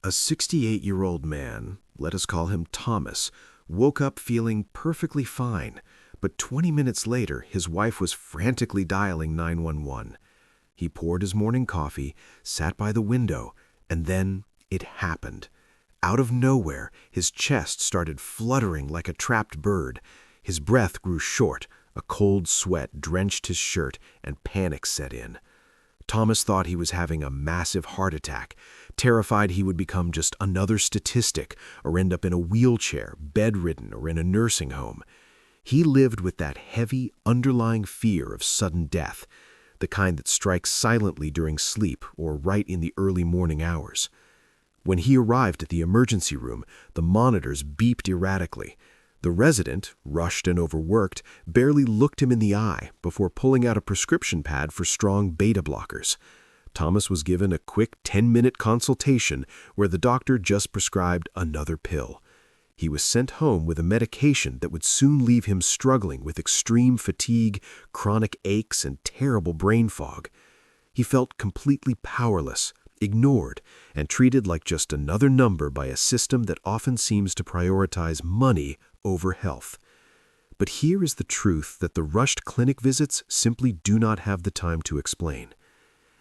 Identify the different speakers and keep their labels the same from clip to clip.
Speaker 1: A 68-year-old man, let us call him Thomas, woke up feeling perfectly fine, but 20 minutes later his wife was frantically dialing 911. He poured his morning coffee, sat by the window, and then it happened. Out of nowhere, his chest started fluttering like a trapped bird. His breath grew short, a cold sweat drenched his shirt, and panic set in. Thomas thought he was having a massive heart attack, terrified he would become just another statistic or end up in a wheelchair, bedridden, or in a nursing home. He lived with that heavy, underlying fear of sudden death, the kind that strikes silently during sleep or right in the early morning hours. When he arrived at the emergency room, the monitors beeped erratically. The resident, rushed and overworked, barely looked him in the eye before pulling out a prescription pad for strong beta blockers. Thomas was given a quick 10-minute consultation where the doctor just prescribed another pill. He was sent home with a medication that would soon leave him struggling with extreme fatigue, chronic aches, and terrible brain fog. He felt completely powerless, ignored, and treated like just another number by a system that often seems to prioritize money over health. But here is the truth that the rushed clinic visits simply do not have the time to explain.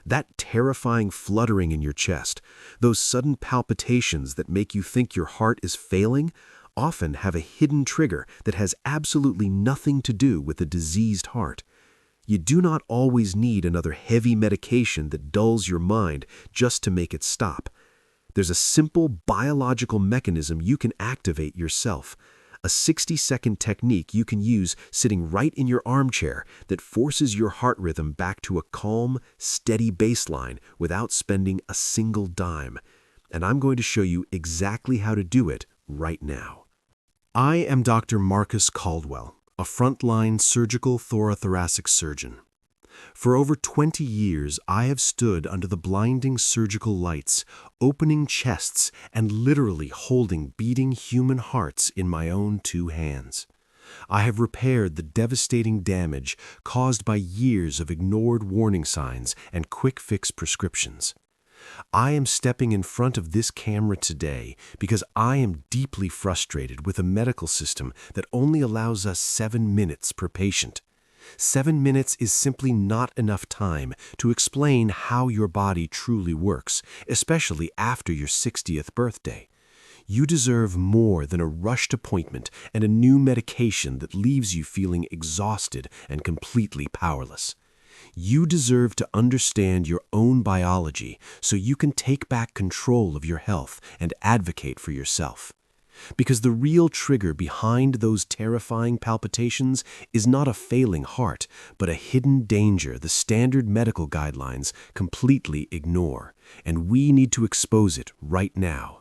Speaker 1: That terrifying fluttering in your chest, those sudden palpitations that make you think your heart is failing, often have a hidden trigger that has absolutely nothing to do with a diseased heart. You do not always need another heavy medication that dulls your mind just to make it stop. There's a simple biological mechanism you can activate yourself, a 60-second technique you can use sitting right in your armchair that forces your heart rhythm back to a calm, steady baseline without spending a single dime. And I'm going to show you exactly how to do it right now. I am Dr. Marcus Caldwell, a frontline surgical thorathoracic surgeon. For over 20 years, I have stood under the blinding surgical lights, opening chests and literally holding beating human hearts in my own two hands. I have repaired the devastating damage caused by years of ignored warning signs and quick-fix prescriptions. I am stepping in front of this camera today because I am deeply frustrated with a medical system that only allows us 7 minutes per patient. 7 minutes is simply not enough time to explain how your body truly works, especially after your 60th birthday. You deserve more than a rushed appointment and a new medication that leaves you feeling exhausted and completely powerless. You deserve to understand your own biology so you can take back control of your health and advocate for yourself. Because the real trigger behind those terrifying palpitations is not a failing heart, but a hidden danger the standard medical guidelines completely ignore, and we need to expose it right now.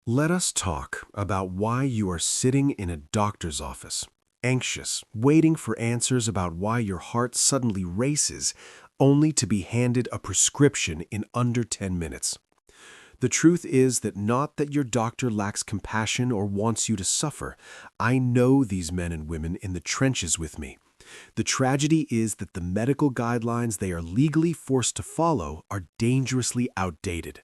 Speaker 1: Let us talk about why you are sitting in a doctor's office, anxious, waiting for answers about why your heart suddenly races, only to be handed a prescription in under 10 minutes. The truth is that not that your doctor lacks compassion or wants you to suffer. I know these men and women in the trenches with me. The tragedy is that the medical guidelines they are legally forced to follow are dangerously outdated.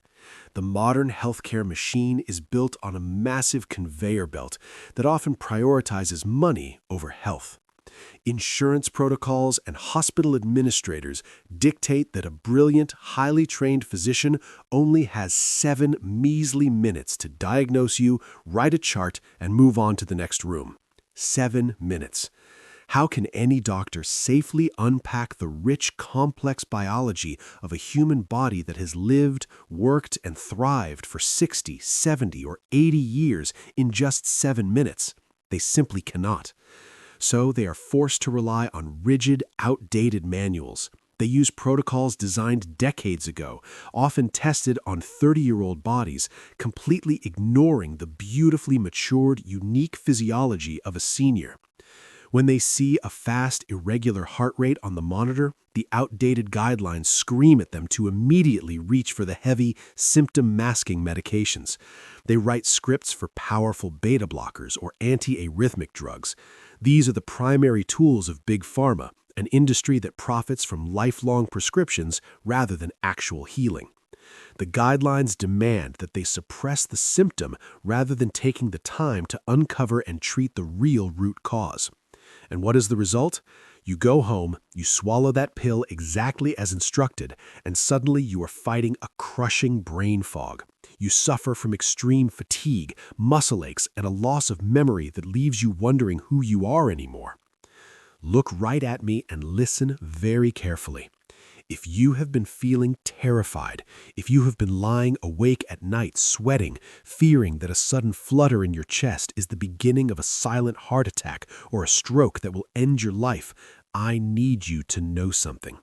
Speaker 1: The modern healthcare machine is built on a massive conveyor belt that often prioritizes money over health. Insurance protocols and hospital administrators dictate that a brilliant, highly trained physician only has 7 measly minutes to diagnose you, write a chart, and move on to the next room. 7 minutes. How can any doctor safely unpack the rich, complex biology of a human body that has lived, worked, and thrived for 60, 70, or 80 years in just 7 minutes? They simply cannot. So they are forced to rely on rigid, outdated manuals. They use protocols designed decades ago, often tested on 30-year-old bodies, completely ignoring the beautifully matured, unique physiology of a senior. When they see a fast, irregular heart rate on the monitor, the outdated guidelines scream at them to immediately reach for the heavy, symptom-masking medications. They write scripts for powerful beta blockers or anti-arrhythmic drugs. These are the primary tools of Big Pharma, an industry that profits from lifelong prescriptions rather than actual healing.
Speaker 2: The guidelines demand that they suppress the symptom rather than taking the time to uncover and treat the real root cause. And what is the result? You go home, you swallow that pill exactly as instructed, and suddenly you are fighting a crushing brain fog. You suffer from extreme fatigue, muscle aches, and a loss of memory that leaves you wondering who you are anymore. Look right at me and listen very carefully. If you have been feeling terrified, if you have been lying awake at night sweating, fearing that a sudden flutter in your chest is the beginning of a silent heart attack or a stroke that will end your life, I need you to know something.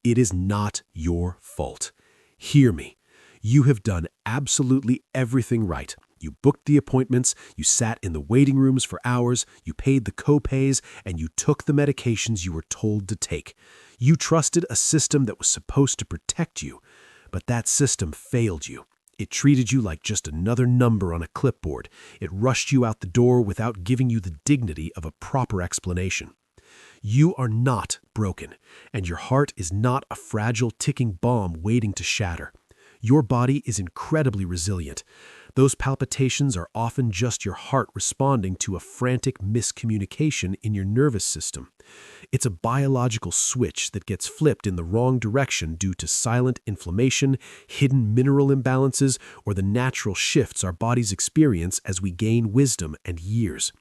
Speaker 2: It is not your fault. Hear me. You have done absolutely everything right. You booked the appointments, you sat in the waiting rooms for hours, you paid the co-pays, and you took the medications you were told to take. You trusted a system that was supposed to protect you, but that system failed you. It treated you like just another number on a clipboard. It rushed you out the door without giving you the dignity of a proper explanation. You are not broken, and your heart is not a fragile ticking bomb waiting to shatter. Your body is incredibly resilient. Those palpitations are often just your heart responding to a frantic miscommunication in your nervous system. It's a biological switch that gets flipped in the wrong direction due to silent inflammation, hidden mineral imbalances, or the natural shifts our bodies experience as we gain wisdom and years.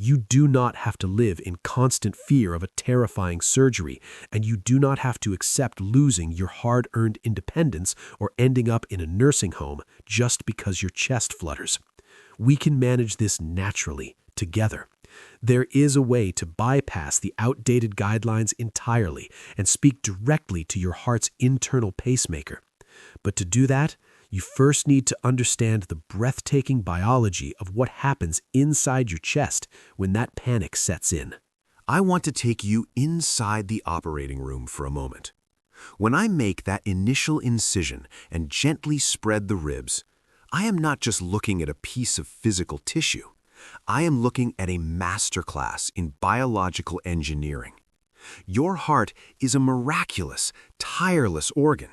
Speaker 2: You do not have to live in constant fear of a terrifying surgery, and you do not have to accept losing your hard-earned independence or ending up in a nursing home just because your chest flutters. We can manage this naturally, together. There is a way to bypass the outdated guidelines entirely and speak directly to your heart's internal pacemaker. But to do that, you first need to understand the breathtaking biology of what happens inside your chest when that panic sets in.
Speaker 1: I want to take you inside the operating room for a moment. When I make that initial incision and gently spread the ribs, I am not just looking at a piece of physical tissue. I am looking at a masterclass in biological engineering. Your heart is a miraculous, tireless organ.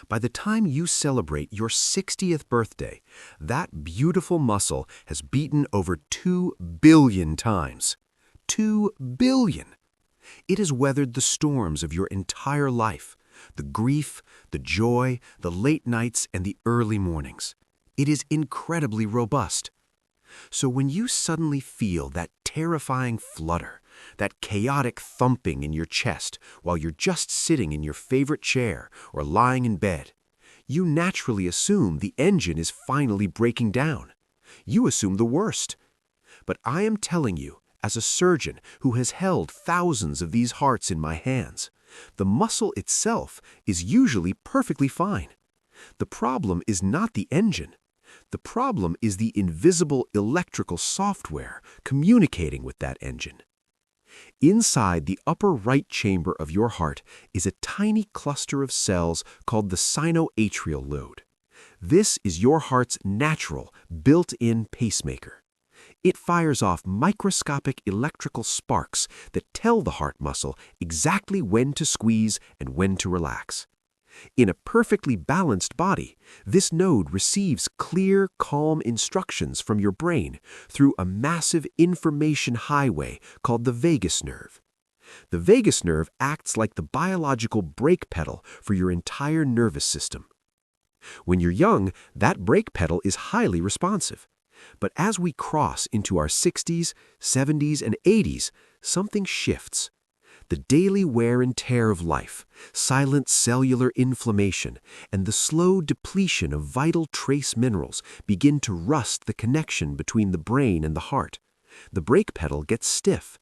Speaker 1: By the time you celebrate your 60th birthday, that beautiful muscle has beaten over 2 billion times. 2 billion! It has weathered the storms of your entire life, the grief, the joy, the late nights, and the early mornings. It is incredibly robust. So when you suddenly feel that terrifying flutter, that chaotic thumping in your chest while you're just sitting in your favorite chair or lying in bed, you naturally assume the engine is finally breaking down. You assume the worst. But I am telling you, as a surgeon who has held thousands of these hearts in my hands, the muscle itself is usually perfectly fine. The problem is not the engine. The problem is the invisible electrical software communicating with that engine. Inside the upper right chamber of your heart is a tiny cluster of cells called the sinoatrial node. This is your heart's natural, built-in pacemaker. It fires off microscopic electrical sparks that tell the heart muscle exactly when to squeeze and when to relax. In a perfectly balanced body, this node receives clear, calm instructions from your brain through a massive information highway called the vagus nerve. The vagus nerve acts like the biological brake pedal for your entire nervous system. When you're young, that brake pedal is highly responsive. But as we cross into our 60s, 70s, and 80s, something shifts. The daily wear and tear of life, silent cellular inflammation, and the slow depletion of vital trace minerals begin to rust the connection between the brain and the heart. The brake pedal gets stiff.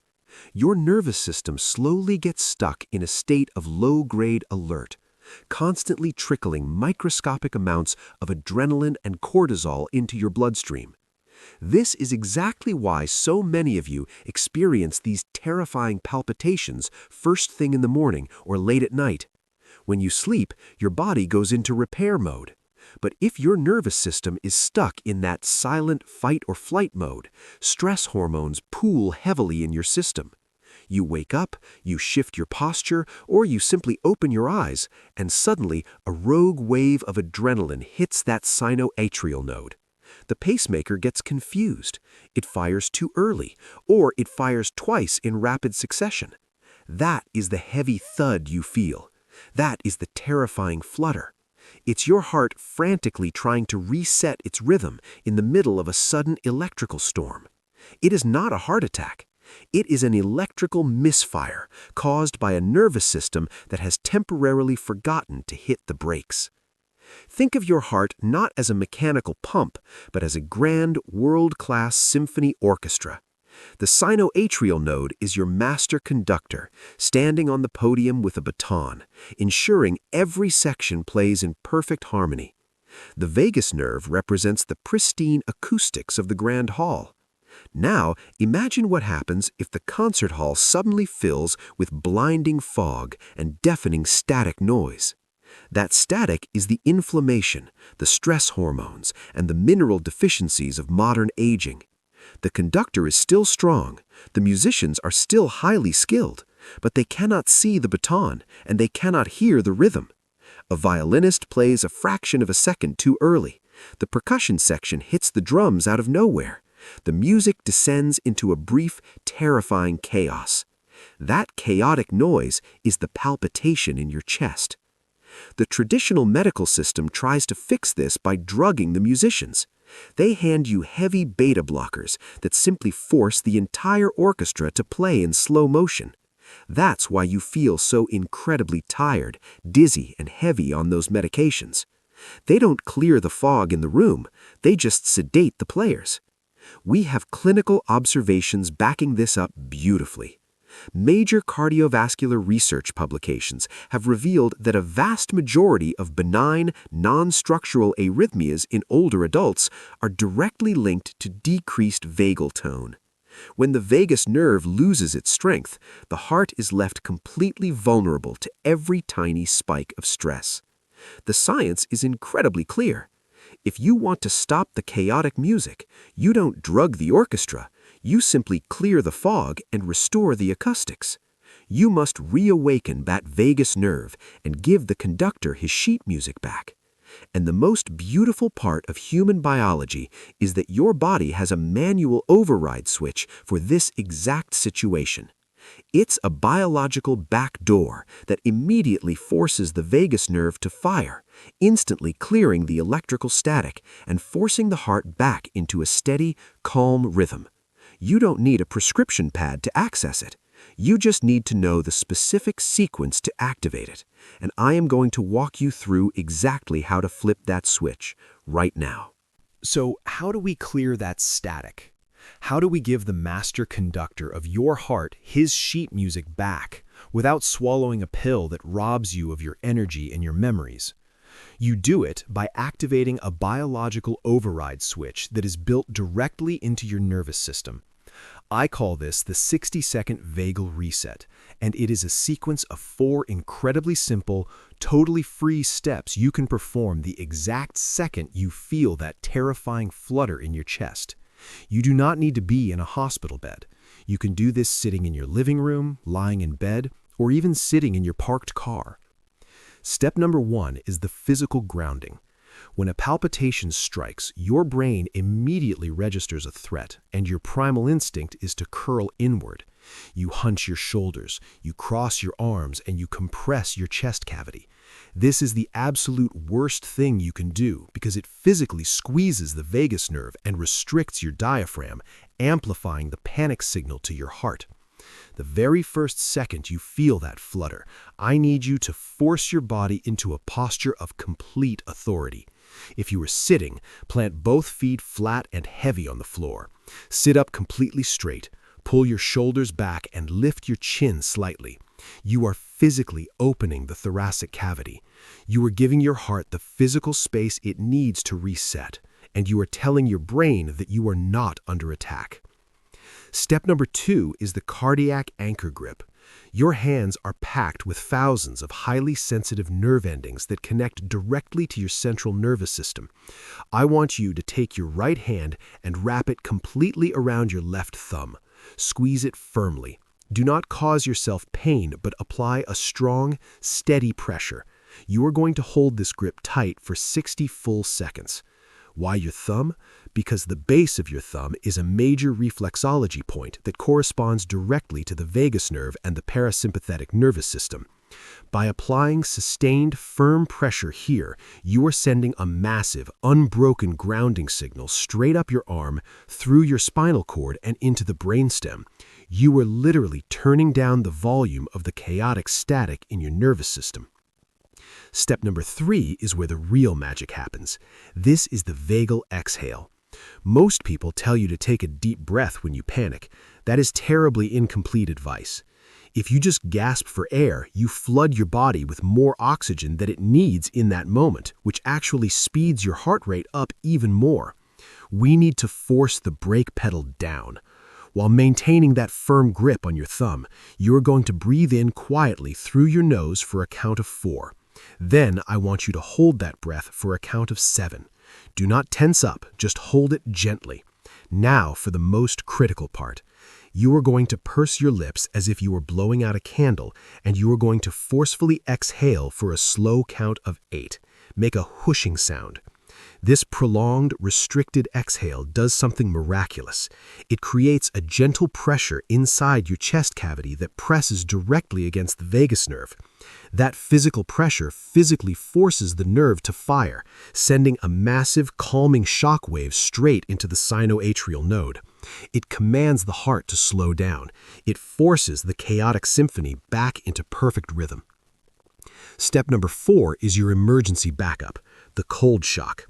Speaker 1: Your nervous system slowly gets stuck in a state of low-grade alert, constantly trickling microscopic amounts of adrenaline and cortisol into your bloodstream. This is exactly why so many of you experience these terrifying palpitations first thing in the morning or late at night. When you sleep, your body goes into repair mode. But if your nervous system is stuck in that silent fight or flight mode, stress hormones pool heavily in your system.
Speaker 2: You wake up, you shift your posture, or you simply open your eyes, and suddenly a rogue wave of adrenaline hits that sinoatrial node. The pacemaker gets confused. It fires too early, or it fires twice in rapid succession. That is the heavy thud you feel. That is the terrifying flutter. It's your heart frantically trying to reset its rhythm in the middle of a sudden electrical storm. It is not a heart attack. It is an electrical misfire caused by a nervous system that has temporarily forgotten to hit the brakes. Think of your heart not as a mechanical pump, but as a grand, world-class symphony orchestra. The sinoatrial node is your master conductor, standing on the podium with a baton, ensuring every section plays in perfect harmony. The vagus nerve represents the pristine acoustics of the grand hall. Now, imagine what happens if the concert hall suddenly fills with blinding fog and deafening static noise. That static is the inflammation, the stress hormones, and the mineral deficiencies of modern aging. The conductor is still strong, the musicians are still highly skilled, but they cannot see the baton, and they cannot hear the rhythm. A violinist plays a fraction of a second too early. The percussion section hits the drums out of nowhere. The music descends into a brief, terrifying chaos. That chaotic noise is the palpitation in your chest. The traditional medical system tries to fix this by drugging the musicians. They hand you heavy beta blockers that simply force the entire orchestra to play in slow motion. That's why you feel so incredibly tired, dizzy, and heavy on those medications. They don't clear the fog in the room, they just sedate the players. We have clinical observations backing this up beautifully. Major cardiovascular research publications have revealed that a vast majority of benign, non-structural arrhythmias in older adults are directly linked to decreased vagal tone. When the vagus nerve loses its strength, the heart is left completely vulnerable to every tiny spike of stress. The science is incredibly clear. If you want to stop the chaotic music, you don't drug the orchestra. You simply clear the fog and restore the acoustics. You must reawaken that vagus nerve and give the conductor his sheet music back. And the most beautiful part of human biology is that your body has a manual override switch for this exact situation. It's a biological backdoor that immediately forces the vagus nerve to fire, instantly clearing the electrical static and forcing the heart back into a steady, calm rhythm. You don't need a prescription pad to access it. You just need to know the specific sequence to activate it. And I am going to walk you through exactly how to flip that switch right now.
Speaker 3: So, how do we clear that static? How do we give the master conductor of your heart his sheet music back without swallowing a pill that robs you of your energy and your memories? You do it by activating a biological override switch that is built directly into your nervous system. I call this the 60-second Vagal Reset, and it is a sequence of 4 incredibly simple, totally free steps you can perform the exact second you feel that terrifying flutter in your chest. You do not need to be in a hospital bed. You can do this sitting in your living room, lying in bed, or even sitting in your parked car. Step number 1 is the physical grounding. When a palpitation strikes, your brain immediately registers a threat, and your primal instinct is to curl inward. You hunch your shoulders, you cross your arms, and you compress your chest cavity. This is the absolute worst thing you can do because it physically squeezes the vagus nerve and restricts your diaphragm, amplifying the panic signal to your heart. The very first second you feel that flutter, I need you to force your body into a posture of complete authority. If you are sitting, plant both feet flat and heavy on the floor. Sit up completely straight. Pull your shoulders back and lift your chin slightly. You are physically opening the thoracic cavity. You are giving your heart the physical space it needs to reset, and you are telling your brain that you are not under attack. Step number 2 is the cardiac anchor grip. Your hands are packed with thousands of highly sensitive nerve endings that connect directly to your central nervous system. I want you to take your right hand and wrap it completely around your left thumb. Squeeze it firmly.
Speaker 2: Do not cause yourself pain, but apply a strong, steady pressure. You are going to hold this grip tight for 60 full seconds. Why your thumb? Because the base of your thumb is a major reflexology point that corresponds directly to the vagus nerve and the parasympathetic nervous system. By applying sustained, firm pressure here, you are sending a massive, unbroken grounding signal straight up your arm, through your spinal cord, and into the brainstem. You are literally turning down the volume of the chaotic static in your nervous system. Step number 3 is where the real magic happens. This is the vagal exhale. Most people tell you to take a deep breath when you panic. That is terribly incomplete advice. If you just gasp for air, you flood your body with more oxygen than it needs in that moment, which actually speeds your heart rate up even more. We need to force the brake pedal down. While maintaining that firm grip on your thumb, you are going to breathe in quietly through your nose for a count of 4. Then I want you to hold that breath for a count of 7. Do not tense up, just hold it gently. Now for the most critical part. You are going to purse your lips as if you were blowing out a candle, and you are going to forcefully exhale for a slow count of 8. Make a whooshing sound. This prolonged, restricted exhale does something miraculous. It creates a gentle pressure inside your chest cavity that presses directly against the vagus nerve. That physical pressure physically forces the nerve to fire, sending a massive, calming shock wave straight into the sinoatrial node. It commands the heart to slow down. It forces the chaotic symphony back into perfect rhythm. Step number 4 is your emergency backup, the cold shock.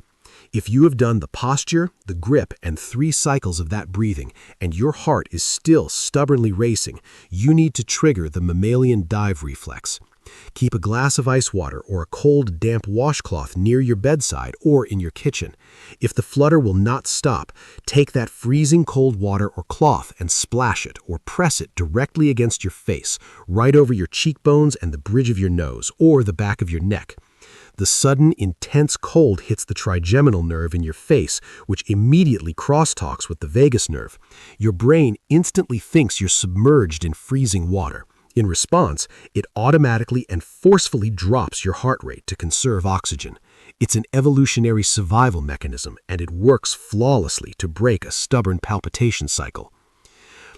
Speaker 2: If you have done the posture, the grip, and 3 cycles of that breathing, and your heart is still stubbornly racing, you need to trigger the mammalian dive reflex. Keep a glass of ice water or a cold, damp washcloth near your bedside or in your kitchen. If the flutter will not stop, take that freezing cold water or cloth and splash it or press it directly against your face, right over your cheekbones and the bridge of your nose or the back of your neck. The sudden, intense cold hits the trigeminal nerve in your face, which immediately crosstalks with the vagus nerve. Your brain instantly thinks you're submerged in freezing water. In response, it automatically and forcefully drops your heart rate to conserve oxygen. It's an evolutionary survival mechanism, and it works flawlessly to break a stubborn palpitation cycle.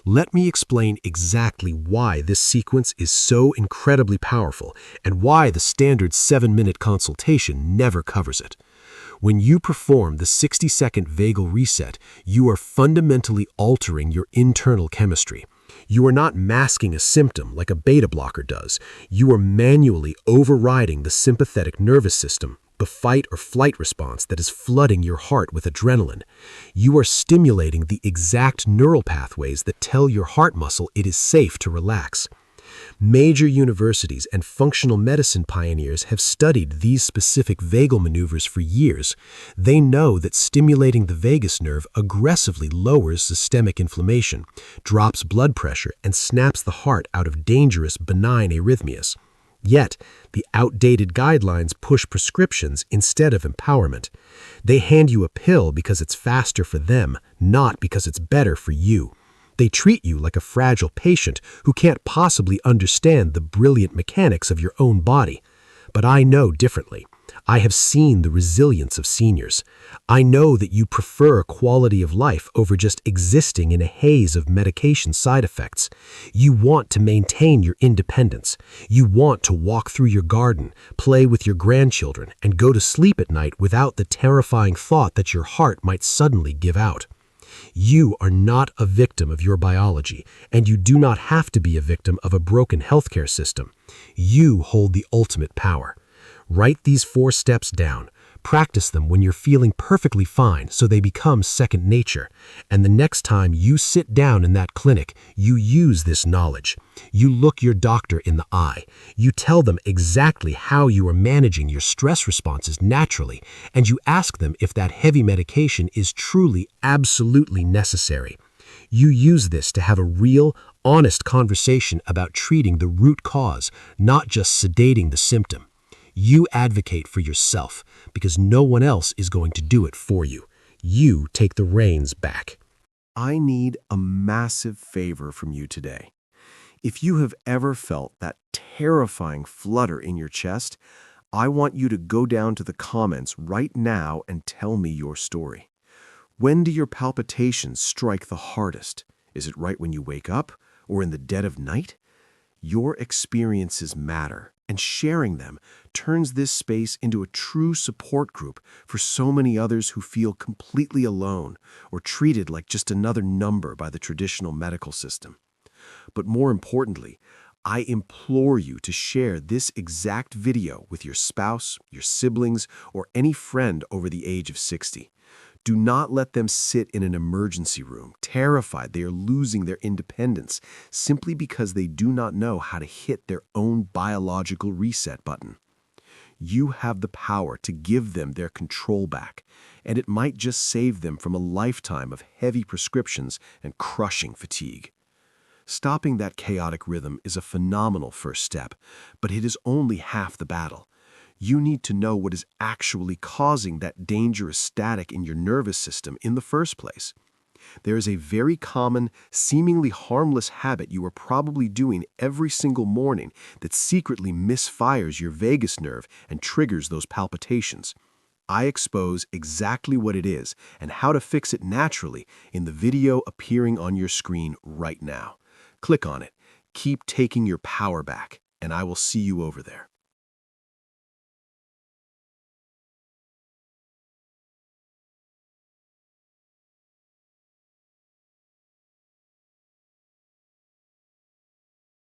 Speaker 2: Let me explain exactly why this sequence is so incredibly powerful and why the standard 7-minute consultation never covers it. When you perform the 60-second vagal reset, you are fundamentally altering your internal chemistry. You are not masking a symptom like a beta blocker does. You are manually overriding the sympathetic nervous system, the fight or flight response that is flooding your heart with adrenaline. You are stimulating the exact neural pathways that tell your heart muscle it is safe to relax. Major universities and functional medicine pioneers have studied these specific vagal maneuvers for years. They know that stimulating the vagus nerve aggressively lowers systemic inflammation, drops blood pressure, and snaps the heart out of dangerous benign arrhythmias. Yet, the outdated guidelines push prescriptions instead of empowerment. They hand you a pill because it's faster for them, not because it's better for you. They treat you like a fragile patient who can't possibly understand the brilliant mechanics of your own body. But I know differently. I have seen the resilience of seniors. I know that you prefer quality of life over just existing in a haze of medication side effects. You want to maintain your independence. You want to walk through your garden, play with your grandchildren, and go to sleep at night without the terrifying thought that your heart might suddenly give out. You are not a victim of your biology, and you do not have to be a victim of a broken healthcare system. You hold the ultimate power. Write these 4 steps down. Practice them when you're feeling perfectly fine so they become second nature. And the next time you sit down in that clinic, you use this knowledge. You look your doctor in the eye. You tell them exactly how you are managing your stress responses naturally, and you ask them if that heavy medication is truly, absolutely necessary. You use this to have a real, honest conversation about treating the root cause, not just sedating the symptom. You advocate for yourself because no one else is going to do it for you. You take the reins back.
Speaker 1: I need a massive favor from you today. If you have ever felt that terrifying flutter in your chest, I want you to go down to the comments right now and tell me your story. When do your palpitations strike the hardest? Is it right when you wake up or in the dead of night? Your experiences matter, and sharing them turns this space into a true support group for so many others who feel completely alone or treated like just another number by the traditional medical system. But more importantly, I implore you to share this exact video with your spouse, your siblings, or any friend over the age of 60. Do not let them sit in an emergency room, terrified they are losing their independence simply because they do not know how to hit their own biological reset button. You have the power to give them their control back, and it might just save them from a lifetime of heavy prescriptions and crushing fatigue. Stopping that chaotic rhythm is a phenomenal first step, but it is only half the battle. You need to know what is actually causing that dangerous static in your nervous system in the first place. There is a very common, seemingly harmless habit you are probably doing every single morning that secretly misfires your vagus nerve and triggers those palpitations. I expose exactly what it is and how to fix it naturally in the video appearing on your screen right now. Click on it. Keep taking your power back, and I will see you over there.